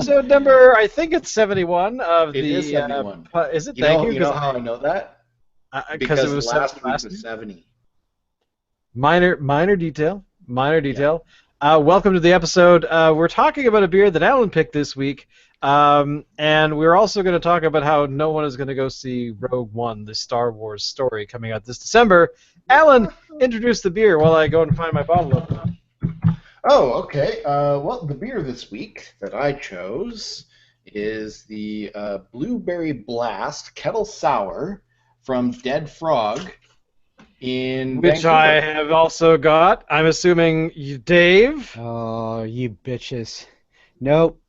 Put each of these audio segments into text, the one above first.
episode number, I think it's 71 of It the. is 71. Is it? You Thank know, you. you know how I know that? Because it Because was last 70 week last was week. 70. Minor detail. Minor detail. Welcome to the episode. We're talking about a beer that Alan picked this week. And we're also going to talk about how no one is going to go see Rogue One, the Star Wars story coming out this December. Alan, introduce the beer while I go and find my bottle opener. Oh, okay. Well, the beer this week that I chose is the Blueberry Blast Kettle Sour from Dead Frog in Which Vancouver. I have also got. I'm assuming you, Dave. Oh, you bitches. Nope.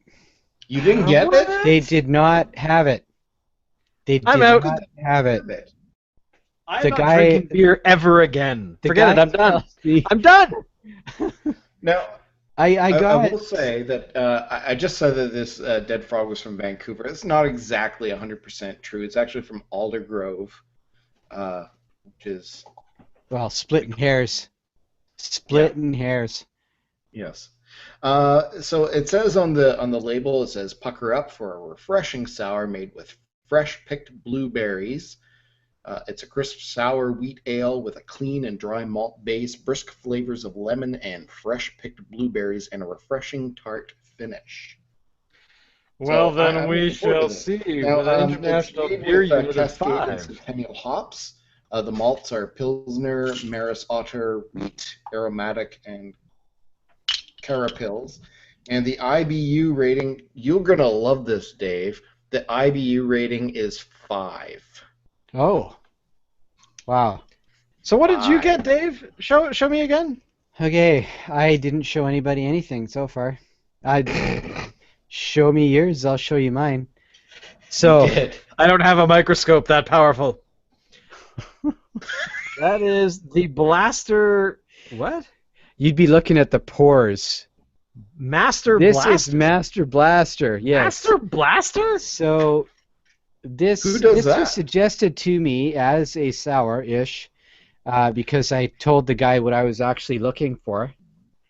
You didn't get it? They did not have it. They did I'm out. not have it. I'm The not guy- drinking beer ever again. The Forget it. guy I'm done. tells me- I'm done. Now, I I got will say that I just said that this Dead Frog was from Vancouver. It's not exactly 100% true. It's actually from Aldergrove, which is, well, splitting hairs. Splitting hairs. yes. So it says on the label, it says pucker up for a refreshing sour made with fresh picked blueberries. It's a crisp sour wheat ale with a clean and dry malt base, brisk flavors of lemon and fresh picked blueberries, and a refreshing tart finish. Well, So, then I'm we looking forward shall to this. see. Now, With an it's international made beer with unit of Cascade and 5. Centennial hops. The malts are Pilsner, Maris Otter, wheat, aromatic, and carapils. And the IBU rating, you're going to love this, Dave. The IBU rating is 5. Oh. Wow. So what did you 5. get, Dave? Show me again. Okay, I didn't show anybody anything so far. Show me yours, I'll show you mine. So, You did. I don't have a microscope that powerful. That is the Blaster. What? you'd be looking at the pores. Master This Blaster. is Master Blaster, yes. Master Blaster? So, this Who does that? was suggested to me as a sour-ish, because I told the guy what I was actually looking for.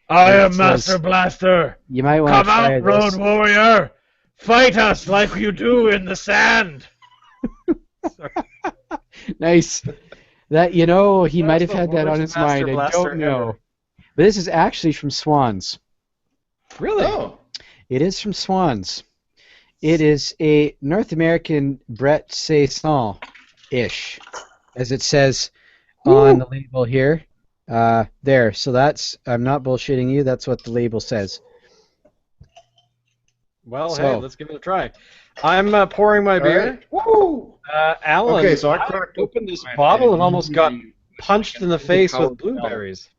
I It am says- Master Blaster. You might want Come to try out, Road this. Warrior. Fight us like you do in the sand. Nice. That he That's might have the had that on worst his Master mind. I Blaster don't know. ever. But this is actually from Swans. Really? Oh, It is from Swans. It is a North American Brett Saison-ish, as it says on the label here. There. So that's, I'm not bullshitting you, that's what the label says. Well, So- hey, let's give it a try. I'm pouring my beer. right. Woo! Alan, Okay, so I cracked opened this my bottle head. and almost got punched in the face How- with blueberries.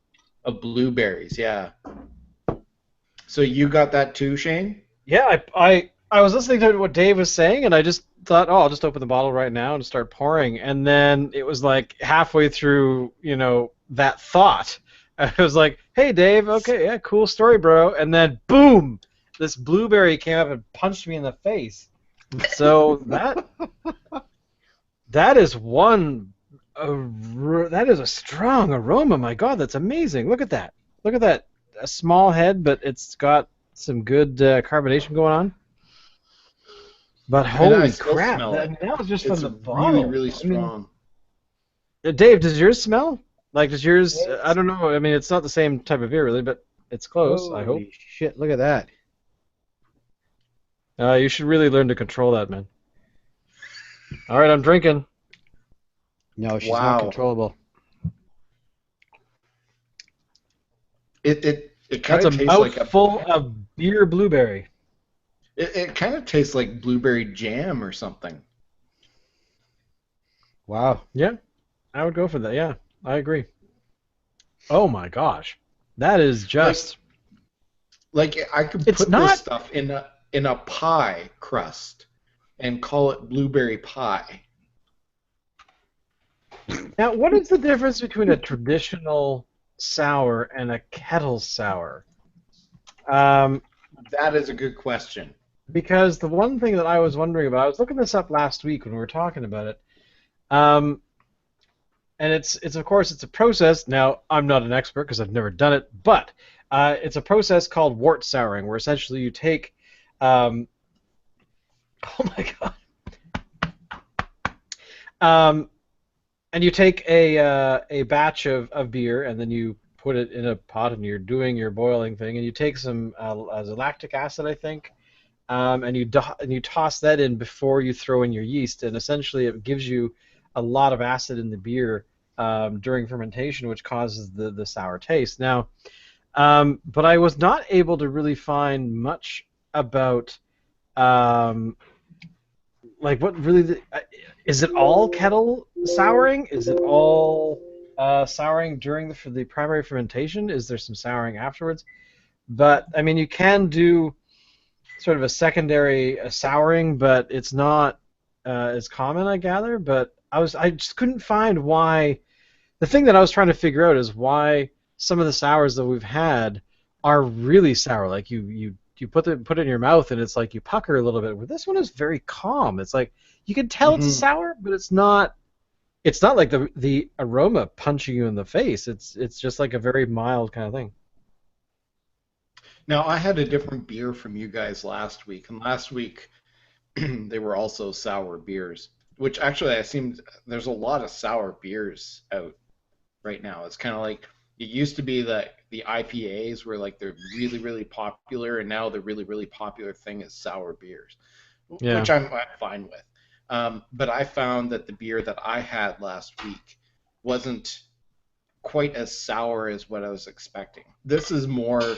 Of blueberries, yeah. So you got that too, Shane? Yeah, I was listening to what Dave was saying, and I just thought, oh, I'll just open the bottle right now and start pouring. And then it was like halfway through, that thought. I was like, hey, Dave, okay, yeah, cool story, bro. And then, boom, this blueberry came up and punched me in the face. So that is that is a strong aroma. My God, that's amazing. Look at that. Look at that. A small head, but it's got some good carbonation going on. But I holy still crap! smell That, it. that was just It's from the really, bottle. really I mean, strong. Dave, does yours smell? Like, does yours? Yes. I don't know. I mean, it's not the same type of beer, really, but it's close. I hope. Holy shit, look at that. You should really learn to control that, man. All right, I'm drinking. No, she's Wow. not controllable. It kind That's of a tastes like mouthful of beer blueberry. it kind of tastes like blueberry jam or something. Wow. Yeah, I would go for that. Yeah, I agree. Oh my gosh, that is just. Like I could It's put not- this stuff in a pie crust and call it blueberry pie. Now, what is the difference between a traditional sour and a kettle sour? That is a good question. Because the one thing that I was wondering about, I was looking this up last week when we were talking about it, and it's of course it's a process. Now, I'm not an expert because I've never done it, but it's a process called wort souring, where essentially you take Oh my god. Um, and you take a batch of beer, and then you put it in a pot, and you're doing your boiling thing, and you take some lactic acid, I think, and you toss that in before you throw in your yeast, and essentially it gives you a lot of acid in the beer during fermentation, which causes the sour taste. Now, but I was not able to really find much about um, like what really is it all kettle souring? Is it all souring during for the primary fermentation? Is there some souring afterwards? But I mean, you can do sort of a secondary souring, but it's not as common, I gather. But I just couldn't find why. The thing that I was trying to figure out is why some of the sours that we've had are really sour. Like you put it in your mouth and it's like you pucker a little bit. Where this one is very calm. It's like you can tell it's a Hmm. sour, but it's not. It's not like the aroma punching you in the face. It's just like a very mild kind of thing. Now, I had a different beer from you guys last week, and last week they were also sour beers, which actually I seem there's a lot of sour beers out right now. It's kind of like it used to be that the IPAs were like the really, really popular, and now the really, really popular thing is sour beers, Yeah. which I'm fine with. But I found that the beer that I had last week wasn't quite as sour as what I was expecting. This is more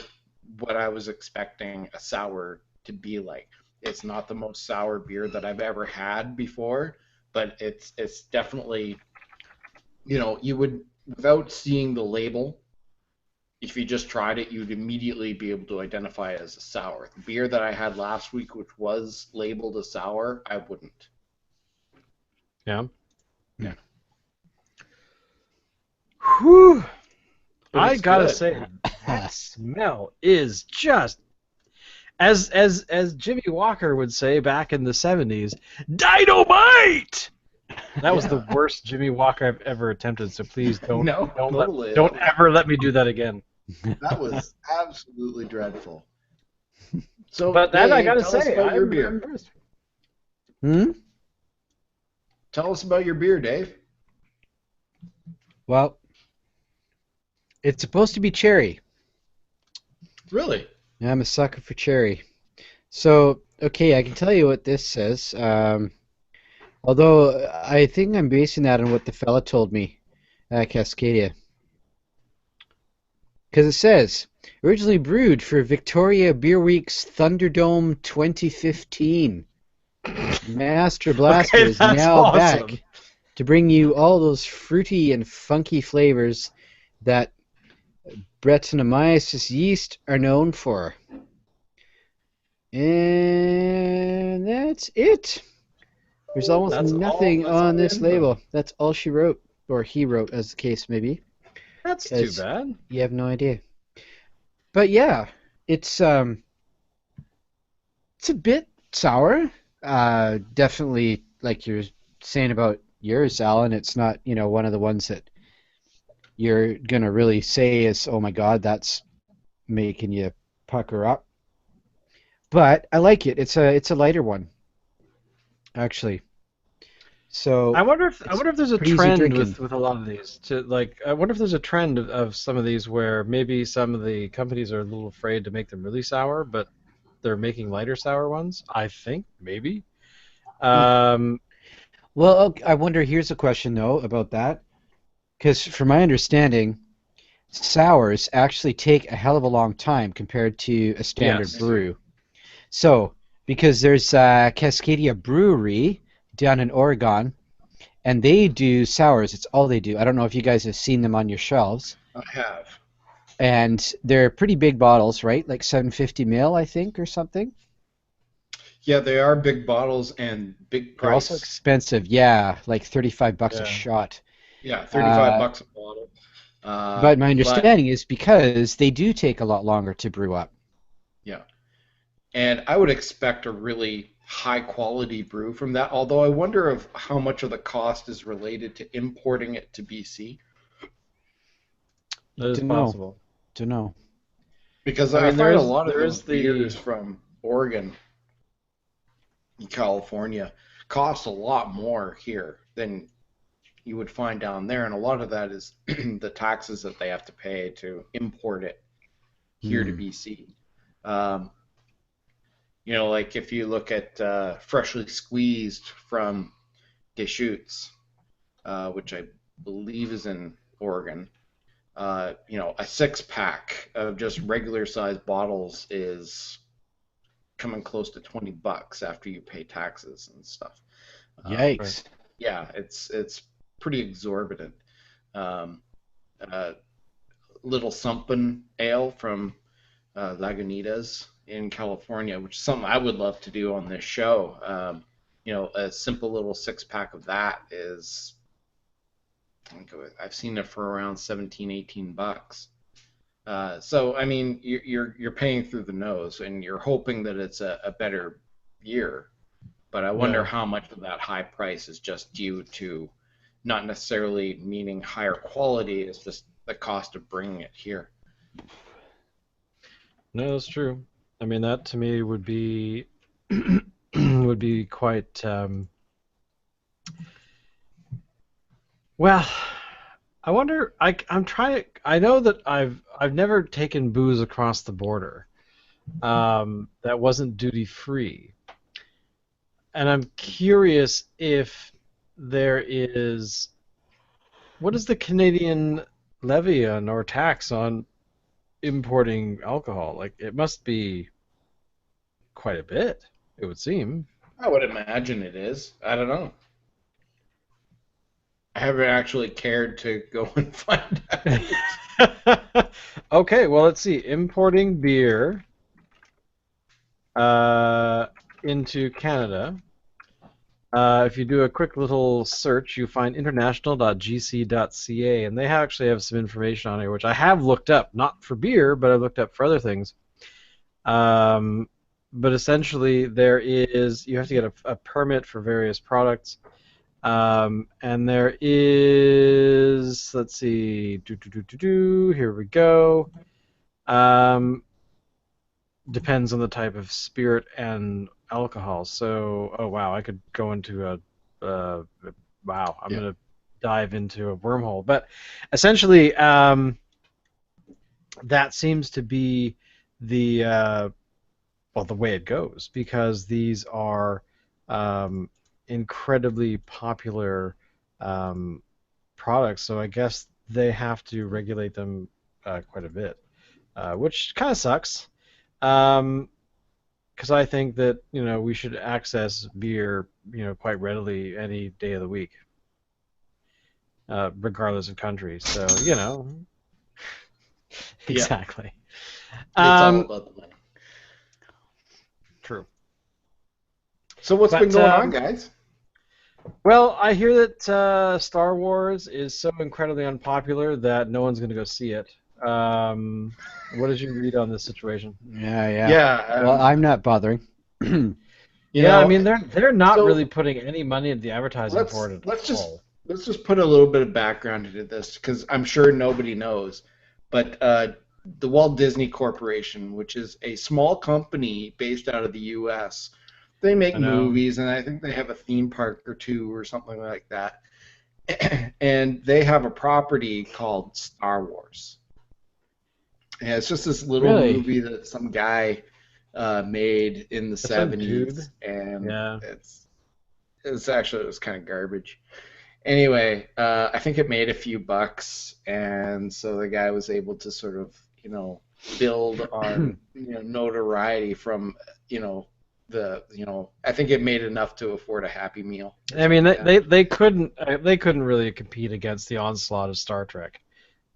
what I was expecting a sour to be like. It's not the most sour beer that I've ever had before, but it's definitely, you would without seeing the label, if you just tried it, you'd immediately be able to identify it as a sour. The beer that I had last week, which was labeled a sour, I wouldn't. Yeah. Yeah, Whew. but I it's gotta good. say, that smell is just as Jimmy Walker would say back in the '70s, dynamite. That was the Yeah, worst Jimmy Walker I've ever attempted. So please no, totally. don't ever let me do that again. That was absolutely dreadful. So, But that I Dave, gotta tell us say, about your I'm beer. impressed. Hmm? Tell us about your beer, Dave. Well, it's supposed to be cherry. Really? I'm a sucker for cherry. So, okay, I can tell you what this says. Although I think I'm basing that on what the fella told me at Cascadia. Because it says, originally brewed for Victoria Beer Week's Thunderdome 2015. Master Blaster Okay, is that's now awesome. back to bring you all those fruity and funky flavors that Brettanomyces yeast are known for. And that's it. There's almost That's all. nothing That's all on the this info. label. That's all she wrote, or he wrote, as the case may be, That's too because bad. you have no idea. But yeah, it's it's a bit sour. Definitely, like you're saying about yours, Alan. It's not, one of the ones that you're gonna really say is, oh my God, that's making you pucker up. But I like it. It's a lighter one, actually. So I it's wonder if there's a pretty easy trend drinking. with a lot of these to like. I wonder if there's a trend of some of these where maybe some of the companies are a little afraid to make them really sour, but they're making lighter sour ones. I think maybe. Hmm. Um, Well, I wonder, here's a question though about that, because from my understanding, sours actually take a hell of a long time compared to a standard yes. Hmm. brew. So, because there's Cascadia Brewery down in Oregon, and they do sours. It's all they do. I don't know if you guys have seen them on your shelves. I have. And they're pretty big bottles, right? Like 750 ml, I think, or something. Yeah, they are big bottles and big They're also price. expensive. Yeah, like $35 a Yeah. shot. Yeah, 35 Uh, bucks a bottle. but my But understanding is because they do take a lot longer to brew up. yeah, and I would expect a really high quality brew from that. Although I wonder of how much of the cost is related to importing it to BC, That is Don't know. possible. Don't know. because I I mean, find a lot of there those is the beers from Oregon in California costs a lot more here than you would find down there, and a lot of that is the taxes that they have to pay to import it here to Hmm. BC. Um, like if you look at freshly squeezed from Deschutes, which I believe is in Oregon, a 6 pack of just regular sized bottles is coming close to $20 after you pay taxes and stuff. Um, Right. Yikes. yeah, it's pretty exorbitant. Um, uh, Little Something Ale from Lagunitas in California, which is something I would love to do on this show. A simple little 6 pack of that is, I think I've seen it for around 17, $18. So I mean, you're paying through the nose, and you're hoping that it's a better year. But I wonder Yeah. how much of that high price is just due to not necessarily meaning higher quality. It's just the cost of bringing it here. No, that's true. I mean, that to me would be would be quite well. I wonder. I'm trying. I know that I've never taken booze across the border. That wasn't duty free, and I'm curious if there is what is the Canadian levy on or tax on importing alcohol? Like it must be quite a bit, it would seem. I would imagine it is. I don't know. I haven't actually cared to go and find out. Okay, well, let's see. Importing beer uh, into Canada. If you do a quick little search, you find international.gc.ca, and they actually have some information on here, which I have looked up, not for beer, but I've looked up for other things. Um, but essentially, you have to get a permit for various products. And there is, let's see, here we go. Um, Depends on the type of spirit and alcohol. So, oh wow, I could go into wow, I'm Yeah. gonna dive into a wormhole. But essentially, that seems to be the the way it goes because these are um, incredibly popular um, products. So I guess they have to regulate them quite a bit, which kind of sucks. Um, because I think that we should access beer quite readily any day of the week, regardless of country. So Yeah, exactly. it's all Um, about the money. True. So what's been But going on, guys? well, I hear that Star Wars is so incredibly unpopular that no one's going to go see it. What did you read on this situation? Yeah, yeah. Yeah, Well, I'm not bothering. you Yeah, I know, mean they're not really so putting any money into the advertising for let's it at let's just all. let's just put a little bit of background into this because I'm sure nobody knows. But the Walt Disney Corporation, which is a small company based out of the U.S., they make I know. movies, and I think they have a theme park or two or something like that. And they have a property called Star Wars. And it's just this little Really? movie that some guy made in the That's some dude. 70s, and Yeah. it was kind of garbage. Anyway, I think it made a few bucks, and so the guy was able to sort of, build on, notoriety from, I think it made enough to afford a Happy Meal or I mean, something like that. they couldn't really compete against the onslaught of Star Trek.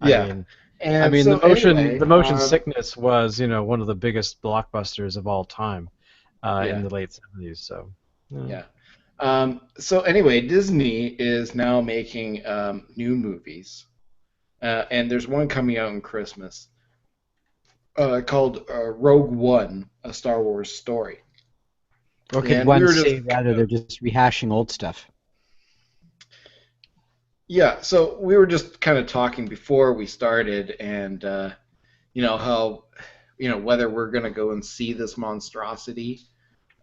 I Yeah. mean, And so the anyway, motion sickness was one of the biggest blockbusters of all time in yeah, the late '70s. So, yeah. yeah. So anyway, Disney is now making new movies, and there's one coming out in Christmas called Rogue One: A Star Wars Story. Or could And we one were say just rather they're just rehashing old stuff? Yeah, so we were just kind of talking before we started, and how whether we're gonna go and see this monstrosity.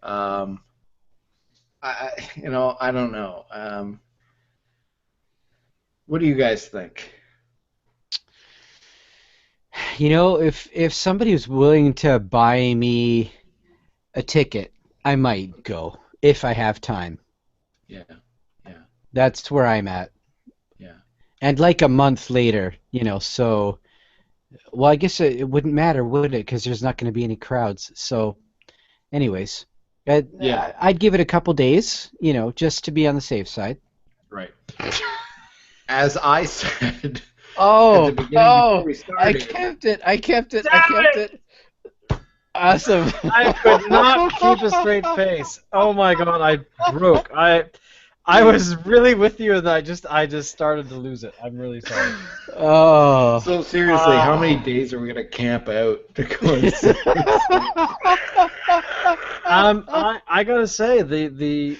Um, I don't know. What do you guys think? If somebody was willing to buy me a ticket, I might go if I have time. Yeah, yeah, That's where I'm at. yeah. And like a month later, so well, I guess it wouldn't matter, would it? Because there's not going to be any crowds. So, anyways, Yeah, I'd give it a couple days, just to be on the safe side. right. As I said at the Oh, beginning before oh, we I started. kept it. I kept it. I Damn kept it! it. Awesome. I could not keep a straight face. Oh my god, I broke. I was really with you, and I just started to lose it. I'm really sorry. Oh. So seriously, how many days are we gonna camp out to go and see this? I gotta say the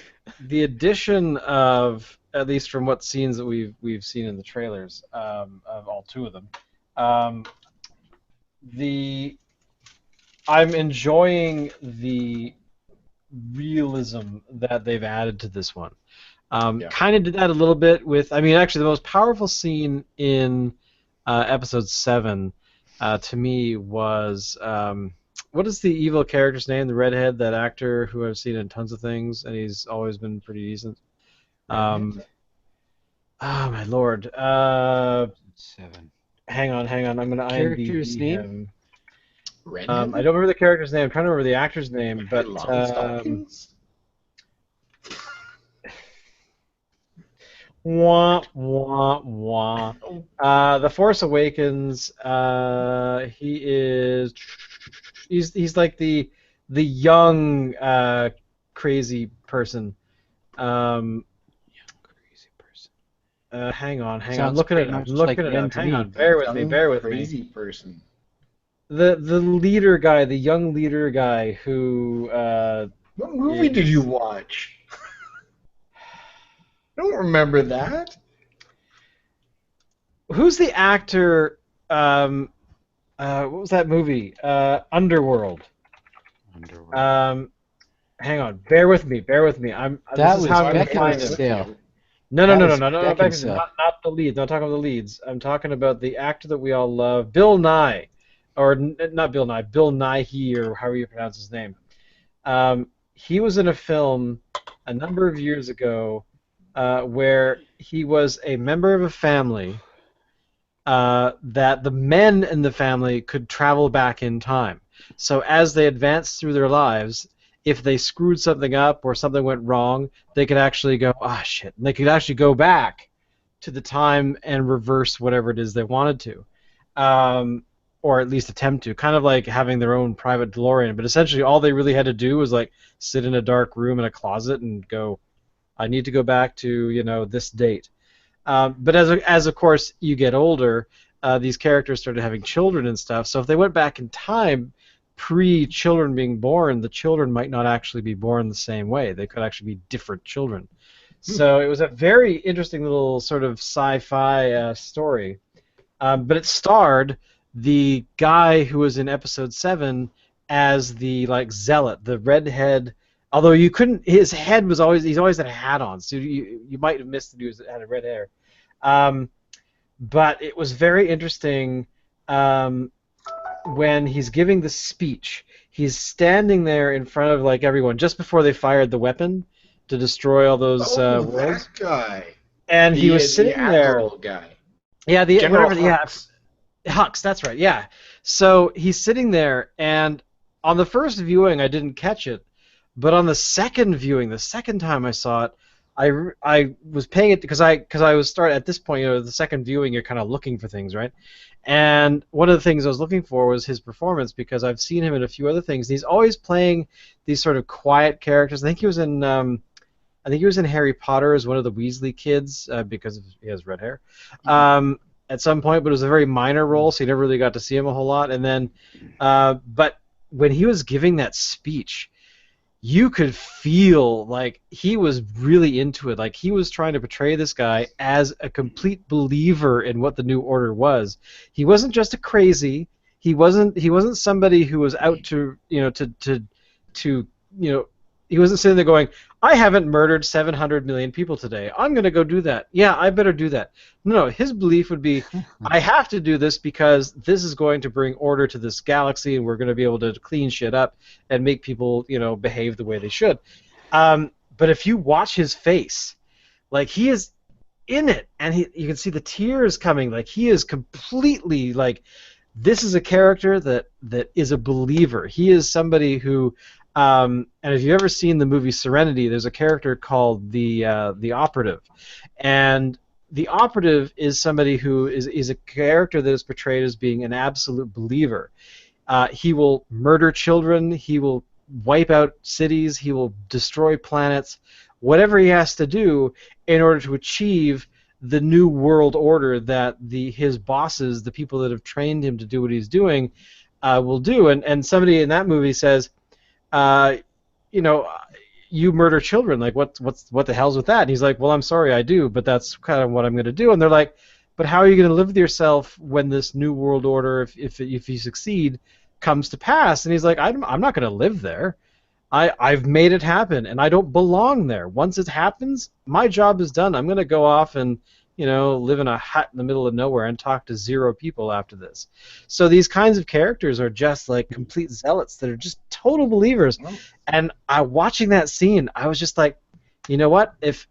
addition of, at least from what scenes that we've seen in the trailers, of all two of them, um, the I'm enjoying the realism that they've added to this one. Yeah. Kind of did that a little bit with, I mean, actually, the most powerful scene in episode 7 to me was, what is the evil character's name? The redhead, that actor who I've seen in tons of things, and he's always been pretty decent. Um, oh, my lord. 7. Hang on. I'm going to Character's IMDb name? him. Redhead? I don't remember the character's name. I'm trying to remember the actor's name, but Long stockings? wah wah wah. The Force Awakens. He's like the young crazy person. Crazy person. Hang on. I'm Sounds looking it pretty up. much I'm like looking it Ben up. to Hang on. me. Bear with me. Young, Bear with me. crazy person. The leader guy, the young leader guy who What movie did you watch? I don't remember that. who's the actor? What was that movie? Underworld. Underworld. Hang on. Bear with me. Bear with me. That This is was how I'm gonna find him. Beckinsale. No, That no, was Beckinsale. Beckinsale. Not the leads. I'm not talking about the leads. I'm talking about the actor that we all love, Bill Nye, or not Bill Nye, Bill Nighy, or however you pronounce his name. He was in a film a number of years ago where he was a member of a family that the men in the family could travel back in time. So as they advanced through their lives, if they screwed something up or something went wrong, they could actually go, ah, shit. And they could actually go back to the time and reverse whatever it is they wanted to. Or at least attempt to, kind of like having their own private DeLorean. But essentially, all they really had to do was like sit in a dark room in a closet and go, I need to go back to this date. But as of course you get older, these characters started having children and stuff. So if they went back in time, pre-children being born, the children might not actually be born the same way. They could actually be different children. So it was a very interesting little sort of sci-fi story. But it starred the guy who was in episode 7 as the like zealot, the redhead. Although you couldn't, his head was he's always had a hat on, so you might have missed that he had a red hair. But it was very interesting when he's giving the speech. He's standing there in front of like everyone just before they fired the weapon to destroy all those worlds. That guy. And he was sitting the there. Admiral guy. Yeah, General whatever. Yeah, Hux. Hux, that's right. Yeah. So he's sitting there, and on the first viewing, I didn't catch it, but on the second viewing, the second time I saw it, I was paying it because I was at this point, the second viewing, you're kind of looking for things, right? And one of the things I was looking for was his performance because I've seen him in a few other things. He's always playing these sort of quiet characters. I think he was in Harry Potter as one of the Weasley kids because he has red hair. At some point, but it was a very minor role, so you never really got to see him a whole lot. And then, but when he was giving that speech, you could feel like he was really into it. Like he was trying to portray this guy as a complete believer in what the New Order was. He wasn't just a crazy. He wasn't somebody who was out to to he wasn't sitting there going, I haven't murdered 700 million people today. I'm going to go do that. Yeah, I better do that. No, his belief would be, I have to do this because this is going to bring order to this galaxy, and we're going to be able to clean shit up and make people, behave the way they should. But if you watch his face, like he is in it, and you can see the tears coming. Like he is completely like this is a character that is a believer. He is somebody who, and if you've ever seen the movie Serenity, there's a character called the Operative, and the Operative is somebody who is a character that is portrayed as being an absolute believer. He will murder children. He will wipe out cities. He will destroy planets. Whatever he has to do in order to achieve the new world order that his bosses, the people that have trained him to do what he's doing, will do. And somebody in that movie says, uh, you know, you murder children. Like what the hell's with that? And he's like, well, I'm sorry, I do, but that's kind of what I'm going to do. And they're like, but how are you going to live with yourself when this new world order, if you succeed, comes to pass? And he's like, I'm not going to live there. I've made it happen, and I don't belong there. Once it happens, my job is done. I'm going to go off and live in a hut in the middle of nowhere and talk to zero people after this. So these kinds of characters are just like complete zealots that are just total believers. And watching that scene, I was just like, you know what? If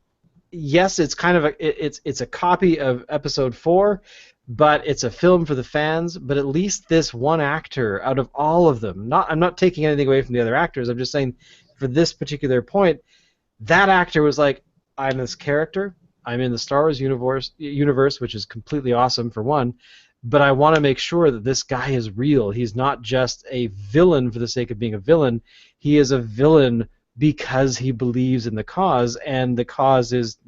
yes, it's kind of it's a copy of Episode 4, but it's a film for the fans. But at least this one actor, out of all of them, I'm not taking anything away from the other actors. I'm just saying, for this particular point, that actor was like, I'm this character. I'm in the Star Wars universe, which is completely awesome for one. But I want to make sure that this guy is real. He's not just a villain for the sake of being a villain. He is a villain because he believes in the cause, and the cause is,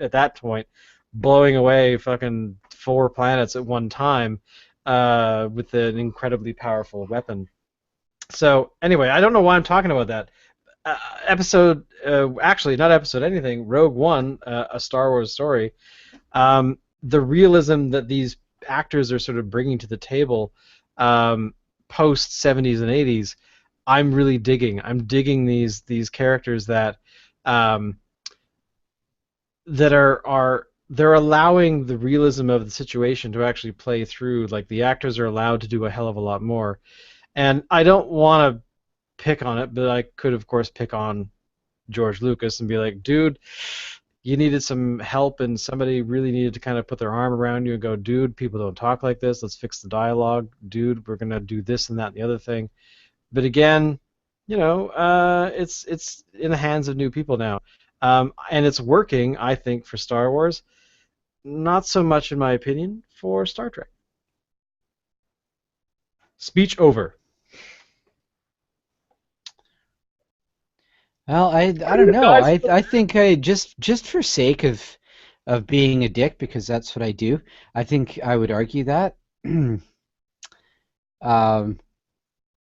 at that point, blowing away fucking 4 planets at one time with an incredibly powerful weapon. So anyway, I don't know why I'm talking about that. Actually, not episode anything, Rogue One, a Star Wars story. The realism that these actors are sort of bringing to the table post 70s and 80s, I'm really digging. I'm digging these characters that that are they're allowing the realism of the situation to actually play through. Like the actors are allowed to do a hell of a lot more. And I don't want to pick on it, but I could of course pick on George Lucas and be like, dude, you needed some help, and somebody really needed to kind of put their arm around you and go, dude, people don't talk like this. Let's fix the dialogue. Dude, we're gonna do this and that and the other thing. But again, it's in the hands of new people now, and it's working, I think, for Star Wars. Not so much, in my opinion, for Star Trek. Speech over. Well, I don't know. I think I just for sake of being a dick, because that's what I do. I think I would argue that. um,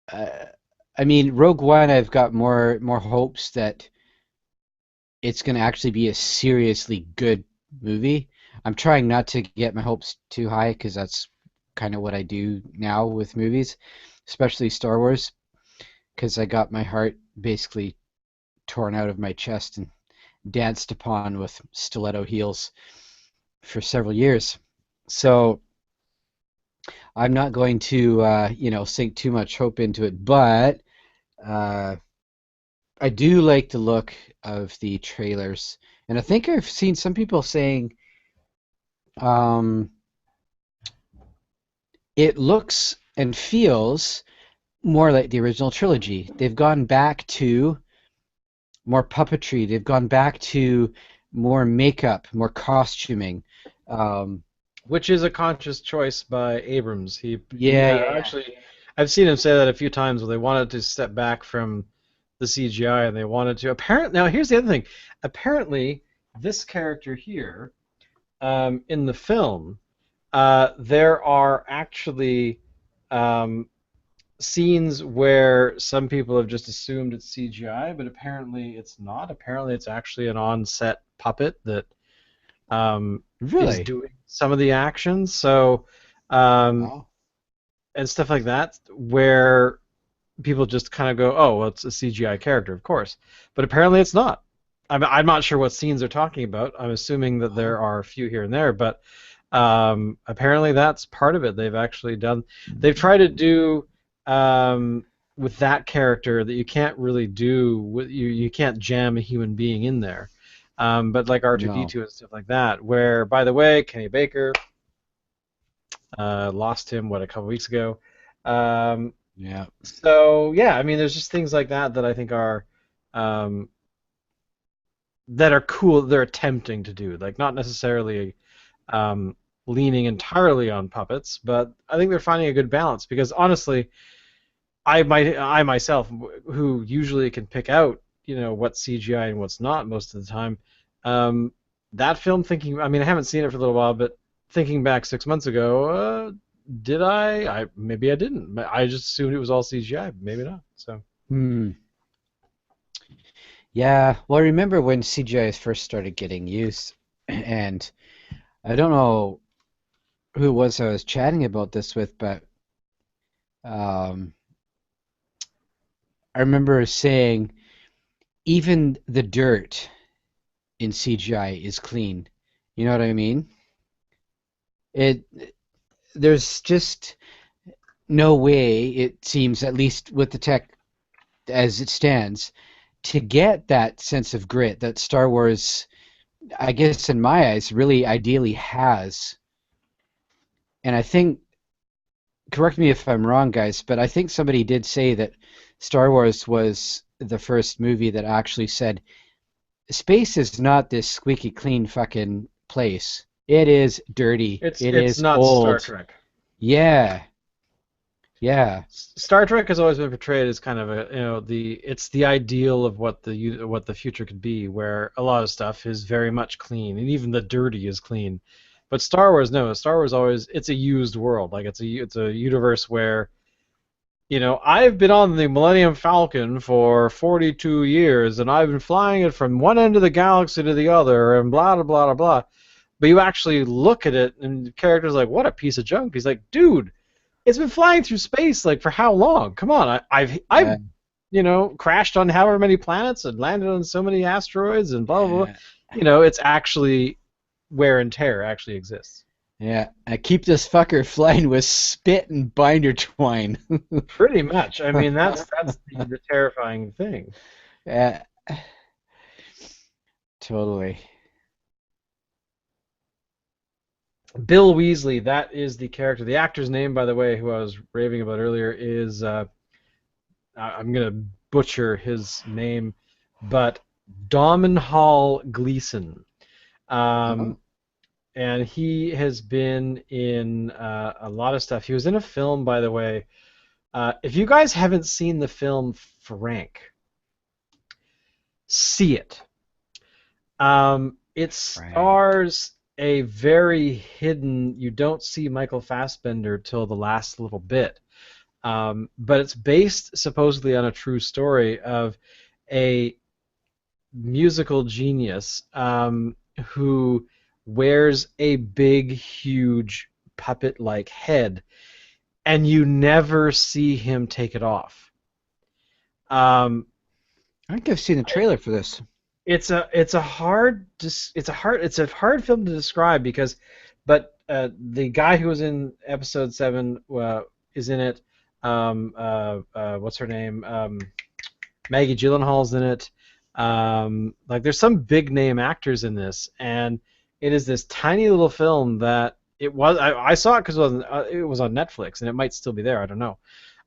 I mean, Rogue One, I've got more hopes that it's going to actually be a seriously good movie. I'm trying not to get my hopes too high, because that's kind of what I do now with movies, especially Star Wars, because I got my heart basically torn out of my chest and danced upon with stiletto heels for several years. So I'm not going to sink too much hope into it, but I do like the look of the trailers, and I think I've seen some people saying um, it looks and feels more like the original trilogy. They've gone back to more puppetry. They've gone back to more makeup, more costuming. Um, Which is a conscious choice by Abrams. yeah. Actually, I've seen him say that a few times where they wanted to step back from the CGI and they wanted to. Apparently, now here's the other thing. Apparently, this character here in the film, there are actually um, scenes where some people have just assumed it's CGI, but apparently it's not. Apparently, it's actually an on-set puppet that is Really? doing some of the actions. So, um, Wow. and stuff like that, where people just kind of go, oh, well, it's a CGI character, of course. But apparently it's not. I'm not sure what scenes they're talking about. I'm assuming that there are a few here and there, but apparently that's part of it. They've actually done. They've tried to do with that character that you can't really do. You can't jam a human being in there. But like No. R2D2 and stuff like that, where by the way, Kenny Baker lost him a couple weeks ago. Um, Yeah. so yeah, I mean, there's just things like that that I think um, that are cool. They're attempting to do, like not necessarily um, leaning entirely on puppets, but I think they're finding a good balance because honestly, I myself, who usually can pick out what's CGI and what's not most of the time, um, that film thinking, I mean, I haven't seen it for a little while, but thinking back 6 months ago, did I maybe I didn't. I just assumed it was all CGI. Maybe not. So Hmm. Yeah. Well, I remember when CGI first started getting used, and I don't know who it was I was chatting about this with, but um, I remember saying even the dirt in CGI is clean. You know what I mean? It there's just no way, it seems, at least with the tech as it stands, to get that sense of grit that Star Wars, I guess in my eyes, really ideally has. And I think, correct me if I'm wrong, guys, but I think somebody did say that Star Wars was the first movie that actually said space is not this squeaky clean fucking place. It is dirty. It it's is not Star old. Trek. Yeah, yeah, Star Trek has always been portrayed as kind of a it's the ideal of what the future could be, where a lot of stuff is very much clean, and even the dirty is clean. But Star Wars, no, Star Wars always it's a used world, like it's a universe where I've been on the Millennium Falcon for 42 years, and I've been flying it from one end of the galaxy to the other, and blah blah blah blah blah. But you actually look at it, and the character's like, "What a piece of junk." He's like, "Dude, it's been flying through space like for how long? Come on, I've yeah, crashed on however many planets and landed on so many asteroids and blah blah blah. yeah. It's actually wear and tear actually exists. Yeah, I keep this fucker flying with spit and binder twine. Pretty much. I mean, that's the terrifying thing. Yeah, totally. Bill Weasley, that is the character. The actor's name, by the way, who I was raving about earlier, is I'm gonna butcher his name, but Hall Gleason. Oh, Um, and he has been in a lot of stuff. He was in a film, by the way. If you guys haven't seen the film Frank, see it. It Frank. stars a very hidden. You don't see Michael Fassbender till the last little bit, but it's based supposedly on a true story of a musical genius who wears a big, huge puppet-like head, and you never see him take it off. Um, I think I've seen the trailer for this. it's a hard film to describe because, but the guy who was in episode 7 is in it. What's her name? Maggie Gyllenhaal's in it. Like there's some big name actors in this, and it is this tiny little film that I saw it because it was on Netflix, and it might still be there. I don't know.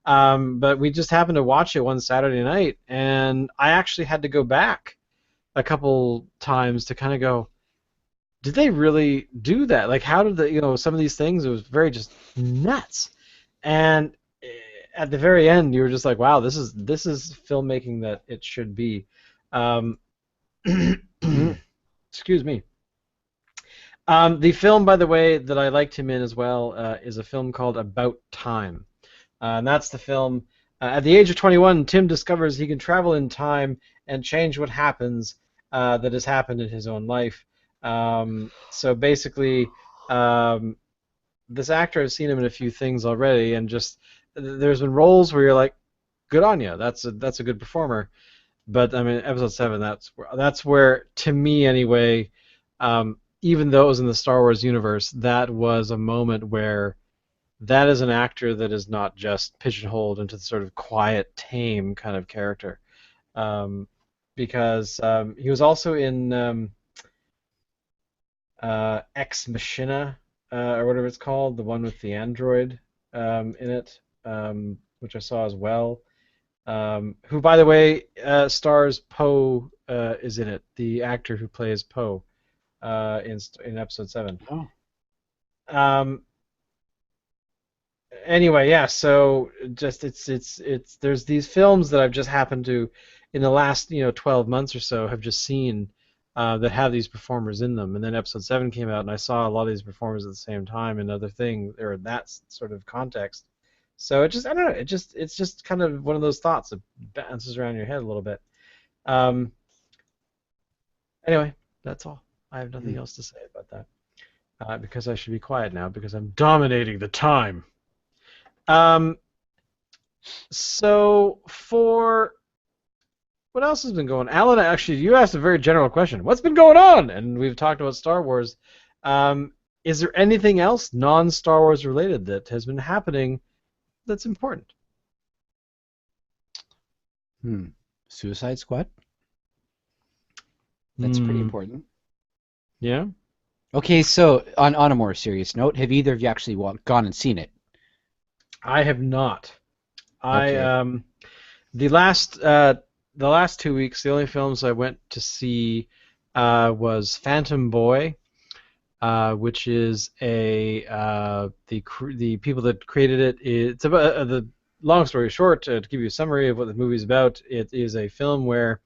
But we just happened to watch it one Saturday night, and I actually had to go back a couple times to kind of go, did they really do that? Like, how did some of these things? It was very just nuts, and at the very end, you were just like, wow, this is filmmaking that it should be. Um, Mm. excuse me. The film, by the way, that I liked him in as well is a film called About Time. And that's the film. At the age of 21, Tim discovers he can travel in time and change what happens that has happened in his own life. So basically, um, this actor, I've seen him in a few things already, and just there's been roles where you're like, good on you. That's a good performer. But I mean, episode 7, that's where to me anyway, even though it was in the Star Wars universe, that was a moment where that is an actor that is not just pigeonholed into the sort of quiet, tame kind of character. Um, because he was also in Ex Machina, or whatever it's called, the one with the android in it, which I saw as well. Who, by the way, stars Poe, is in it, the actor who plays Poe in episode 7. Oh. Um, anyway, yeah. So just it's there's these films that I've just happened to, in the last 12 months or so, have just seen that have these performers in them. And then episode 7 came out, and I saw a lot of these performers at the same time in other things or in that sort of context. So it just I don't know. It's just kind of one of those thoughts that bounces around your head a little bit. Um, anyway, that's all. I have nothing else to say about that because I should be quiet now because I'm dominating the time. Um, so for what else has been going on? Alan, actually, you asked a very general question. What's been going on? And we've talked about Star Wars. Is there anything else non-Star Wars related that has been happening that's important? Suicide Squad. That's pretty important. Yeah. Okay, so on a more serious note, have either of you actually gone and seen it? I have not. Okay. The last 2 weeks, the only films I went to see was Phantom Boy, which is the people that created it. It's about the long story short. To give you a summary of what the movie is about, it is a film where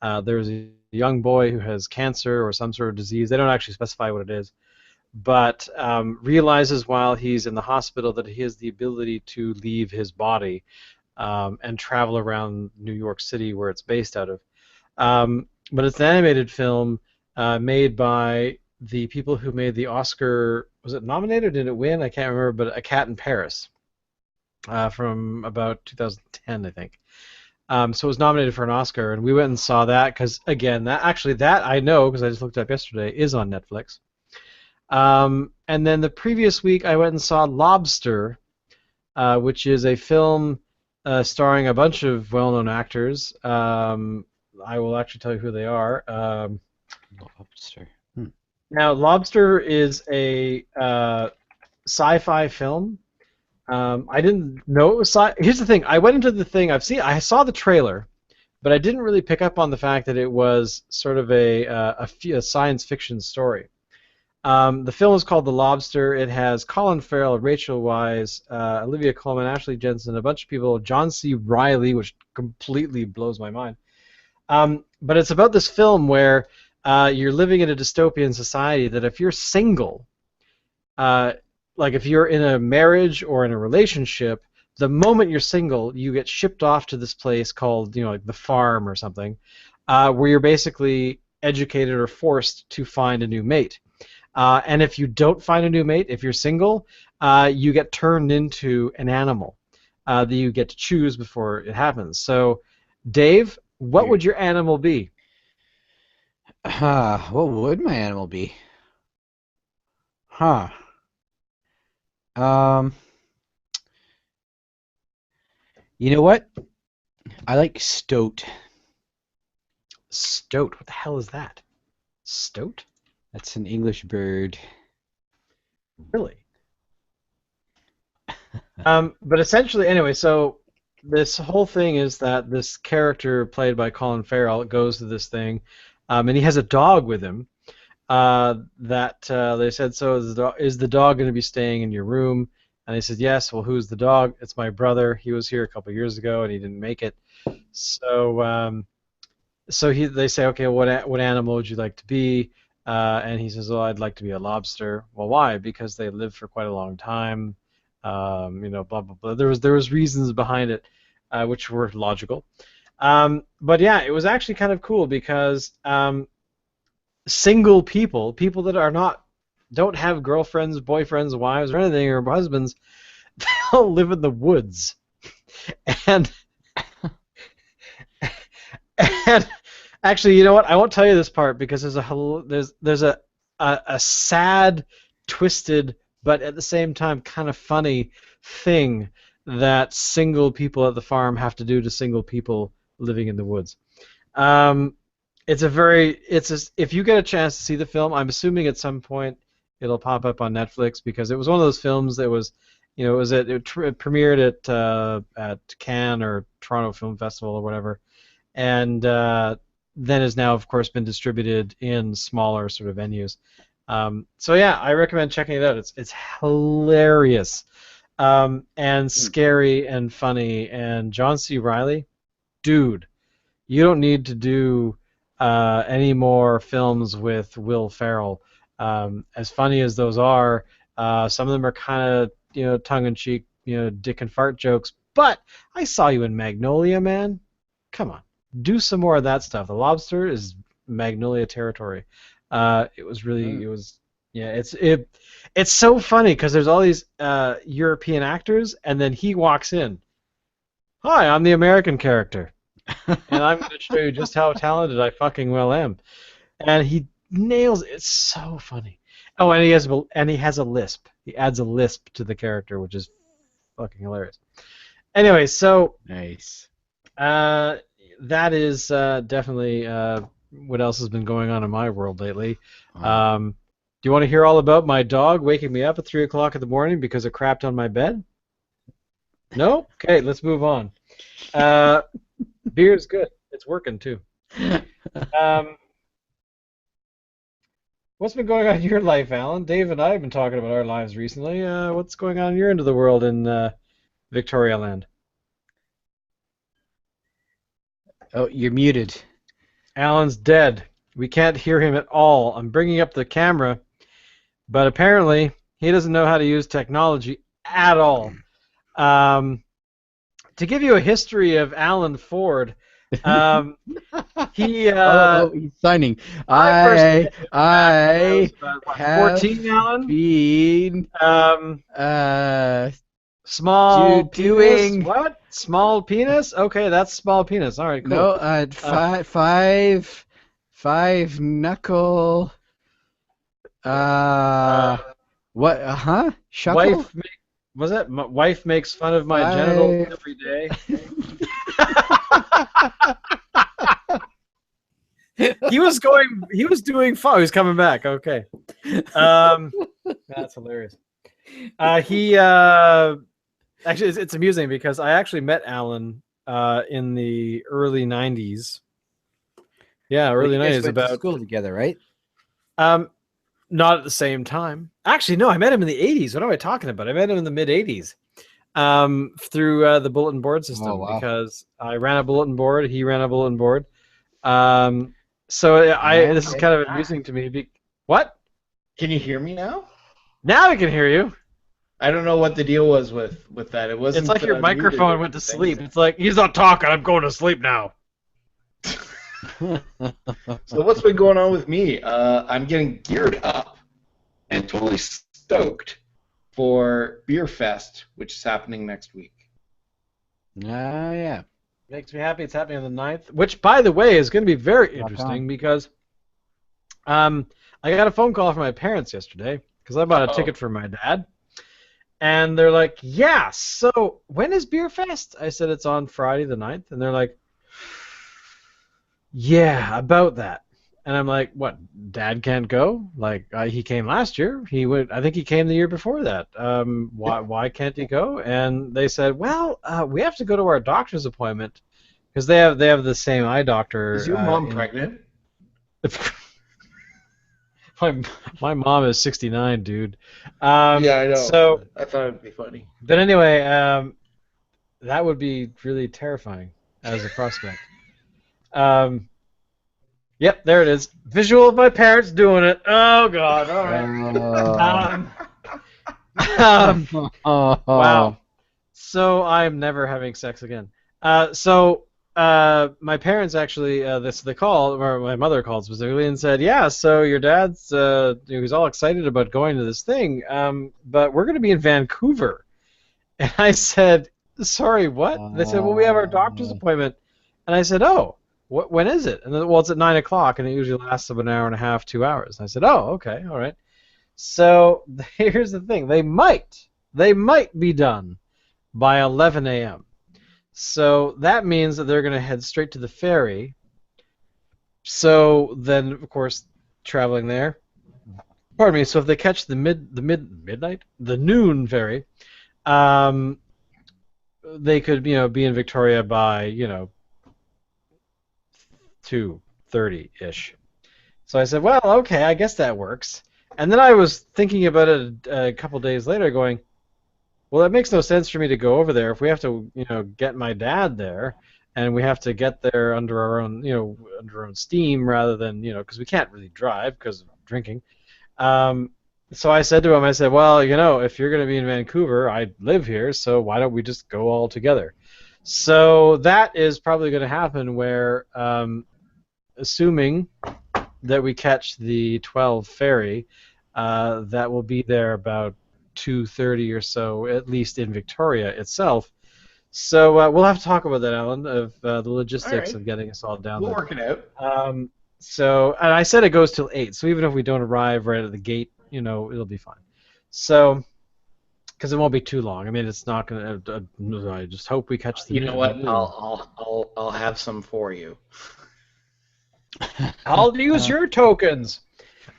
there's a young boy who has cancer or some sort of disease. They don't actually specify what it is, but realizes while he's in the hospital that he has the ability to leave his body and travel around New York City, where it's based out of. But it's an animated film made by the people who made the Oscar. Was it nominated? Did it win? I can't remember. But A Cat in Paris from about 2010, I think. So it was nominated for an Oscar, and we went and saw that because, again, that I know because I just looked it up yesterday, is on Netflix. And then the previous week I went and saw Lobster, which is a film starring a bunch of well-known actors. I will actually tell you who they are. Lobster. Now, Lobster is a sci-fi film. I didn't know it was Here's the thing. I went into the thing. I saw the trailer, but I didn't really pick up on the fact that it was sort of a science fiction story. The film is called The Lobster. It has Colin Farrell, Rachel Weisz, Olivia Colman, Ashley Jensen, a bunch of people, John C. Reilly, which completely blows my mind. But it's about this film where you're living in a dystopian society that if you're single, like if you're in a marriage or in a relationship, the moment you're single, you get shipped off to this place called, like the farm or something, where you're basically educated or forced to find a new mate. And if you don't find a new mate, if you're single, you get turned into an animal that you get to choose before it happens. So, Dave, what would your animal be? What would my animal be? Huh. You know what? I like stoat. Stoat? What the hell is that? Stoat? That's an English bird. Really? But essentially, anyway, so this whole thing is that this character played by Colin Farrell goes to this thing, and he has a dog with him. They said, so is the dog going to be staying in your room? And they said, yes. Well, who's the dog? It's my brother. He was here a couple years ago, and he didn't make it. So, they say, okay, what animal would you like to be? And he says, oh, I'd like to be a lobster. Well, why? Because they live for quite a long time. Blah blah blah. There was reasons behind it, which were logical. But yeah, it was actually kind of cool because single people that don't have girlfriends, boyfriends, wives, or anything, or husbands, they all live in the woods, and And actually, you know what? I won't tell you this part because there's a sad, twisted, but at the same time kind of funny thing that single people at the farm have to do to single people living in the woods. Um, if you get a chance to see the film, I'm assuming at some point it'll pop up on Netflix because it was one of those films that was, it premiered at Cannes or Toronto Film Festival or whatever, and then has now, of course, been distributed in smaller sort of venues. So yeah, I recommend checking it out. It's hilarious, and scary and funny. And John C. Reilly, dude, you don't need to do any more films with Will Ferrell. As funny as those are, some of them are kind of tongue-in-cheek, dick and fart jokes. But I saw you in Magnolia, man. Come on, do some more of that stuff. The Lobster is Magnolia territory. It was really, it was, yeah, it's so funny because there's all these European actors, and then he walks in. Hi, I'm the American character, and I'm going to show you just how talented I fucking well am. And he nails it. It's so funny. Oh, and he has a lisp. He adds a lisp to the character, which is fucking hilarious. Anyway, so Nice. that is definitely what else has been going on in my world lately. Do you want to hear all about my dog waking me up at 3 o'clock in the morning because it crapped on my bed? No? Okay, let's move on. Beer's good. It's working too. What's been going on in your life, Alan? Dave and I have been talking about our lives recently. What's going on in your end of the world in Victoria Land? Oh, you're muted. Alan's dead. We can't hear him at all. I'm bringing up the camera, but apparently he doesn't know how to use technology at all. To give you a history of Alan Ford, he he's signing. I I have 14, Alan. been Small doing penis. What? Small penis? Okay, that's small penis. All right, cool. no five knuckle what shuckle Wife, was it? My wife makes fun of my genitals every day. He was doing fine. He was coming back. Okay. That's hilarious. Actually, it's amusing because I actually met Alan in the early 90s. Yeah, early 90s. Went to school together, right? Not at the same time. Actually, no, I met him in the 80s. What am I talking about? I met him in the mid 80s through the bulletin board system because I ran a bulletin board. He ran a bulletin board. This is kind of amusing to me. What? Can you hear me now? Now I can hear you. I don't know what the deal was with that. It wasn't. It's like your microphone went to sleep. It's like, he's not talking. I'm going to sleep now. So what's been going on with me? I'm getting geared up and totally stoked for Beer Fest, which is happening next week. Yeah. Makes me happy. It's happening on the 9th, which, by the way, is going to be very interesting because I got a phone call from my parents yesterday because I bought a ticket for my dad. And they're like, yeah, so when is Beer Fest? I said, it's on Friday the 9th. And they're like, yeah, about that. And I'm like, what, Dad can't go? Like, he came last year. I think he came the year before that. Why can't he go? And they said, well, we have to go to our doctor's appointment because they have the same eye doctor. Is your mom pregnant? My mom is 69, dude. Yeah, I know. So I thought it'd be funny. But anyway, that would be really terrifying as a prospect. Yep, there it is. Visual of my parents doing it. Oh God! All right. Wow. So I'm never having sex again. My parents actually, they called, or my mother called specifically and said, yeah, so your dad's, he was all excited about going to this thing, but we're going to be in Vancouver. And I said, sorry, what? They said, well, we have our doctor's appointment. And I said, oh, when is it? And then, well, it's at 9 o'clock, and it usually lasts about an hour and a half, 2 hours. And I said, oh, okay, all right. So here's the thing: they might be done by 11 a.m. So that means that they're going to head straight to the ferry. So then, of course, traveling there. Pardon me. So if they catch the noon ferry, um, they could be in Victoria by 2:30 ish. So I said, well, okay, I guess that works. And then I was thinking about it a couple days later, going, well, that makes no sense for me to go over there if we have to, get my dad there, and we have to get there under our own, under our own steam rather than, because we can't really drive because of drinking. So I said to him, I said, well, if you're going to be in Vancouver, I live here, so why don't we just go all together? So that is probably going to happen where, assuming that we catch the 12 ferry, that will be there about 2:30 or so, at least in Victoria itself. So we'll have to talk about that, Alan, of the logistics right. of getting us all down We'll there. work it out. And I said it goes till 8, so even if we don't arrive right at the gate, it'll be fine. So, because it won't be too long. I mean, it's not going to. I just hope we catch the. You know what? I'll have some for you. I'll use your tokens.